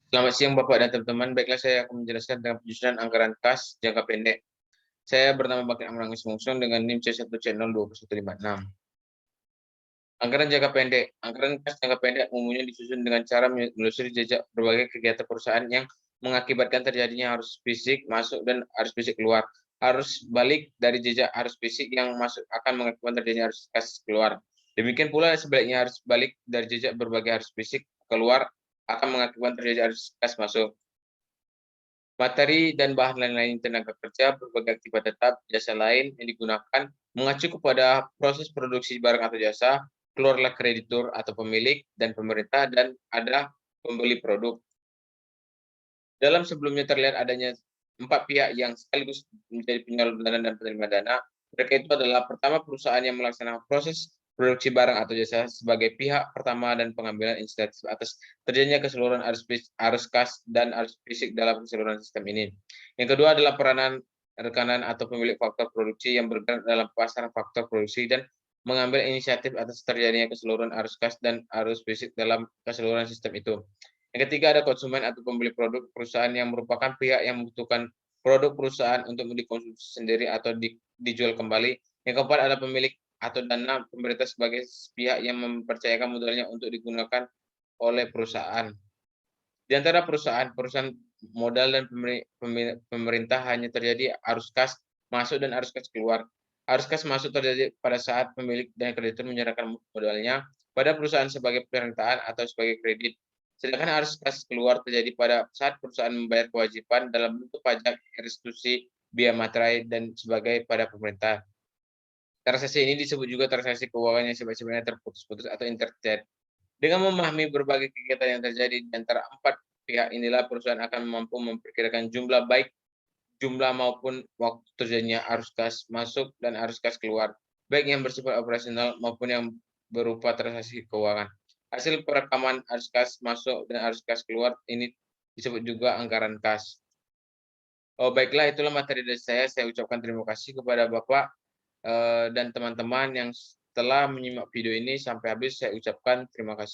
Selamat siang Bapak dan teman-teman. Baiklah, saya akan menjelaskan tentang penyusunan anggaran kas jangka pendek. Saya bernama Bakti Amrangus Mungsong dengan NIM C1C02156. Anggaran jangka pendek. Anggaran kas jangka pendek umumnya disusun dengan cara menelusuri jejak berbagai kegiatan perusahaan yang mengakibatkan terjadinya arus fisik masuk dan arus fisik keluar. Arus balik dari jejak arus fisik yang masuk akan mengakibatkan terjadinya arus kas keluar. Demikian pula sebaliknya, arus balik dari jejak berbagai arus fisik keluar akan mengakibatkan terjadinya arus kas masuk. Materi dan bahan lain-lain tenaga kerja, berbagai aktivitas tetap, jasa lain yang digunakan mengacu kepada proses produksi barang atau jasa, keluarlah kreditur atau pemilik dan pemerintah, dan ada pembeli produk. Dalam sebelumnya terlihat adanya 4 pihak yang sekaligus menjadi penyalur dana dan penerima dana. Mereka itu adalah: pertama, perusahaan yang melaksanakan proses produksi barang atau jasa sebagai pihak pertama dan pengambilan inisiatif atas terjadinya keseluruhan arus kas dan arus fisik dalam keseluruhan sistem ini. Yang kedua adalah peranan rekanan atau pemilik faktor produksi yang bergerak dalam pasar faktor produksi dan mengambil inisiatif atas terjadinya keseluruhan arus kas dan arus fisik dalam keseluruhan sistem itu. Yang ketiga ada konsumen atau pembeli produk perusahaan yang merupakan pihak yang membutuhkan produk perusahaan untuk dikonsumsi sendiri atau dijual kembali. Yang keempat ada pemilik atau dana pemerintah sebagai pihak yang mempercayakan modalnya untuk digunakan oleh perusahaan. Di antara perusahaan modal dan pemerintah hanya terjadi arus kas masuk dan arus kas keluar. Arus kas masuk terjadi pada saat pemilik dan kreditur menyerahkan modalnya pada perusahaan sebagai permintaan atau sebagai kredit. Sedangkan arus kas keluar terjadi pada saat perusahaan membayar kewajiban dalam bentuk pajak, restitusi, biaya materai, dan sebagai pada pemerintah. Transaksi ini disebut juga transaksi keuangan yang sebenarnya terputus-putus atau intertech. Dengan memahami berbagai kegiatan yang terjadi di antara 4 pihak inilah, perusahaan akan mampu memperkirakan jumlah maupun waktu terjadinya arus kas masuk dan arus kas keluar, baik yang bersifat operasional maupun yang berupa transaksi keuangan. Hasil perekaman arus kas masuk dan arus kas keluar ini disebut juga anggaran kas. Oh, baiklah, itulah materi dari saya. Saya ucapkan terima kasih kepada Bapak dan teman-teman yang telah menyimak video ini sampai habis. Saya ucapkan terima kasih.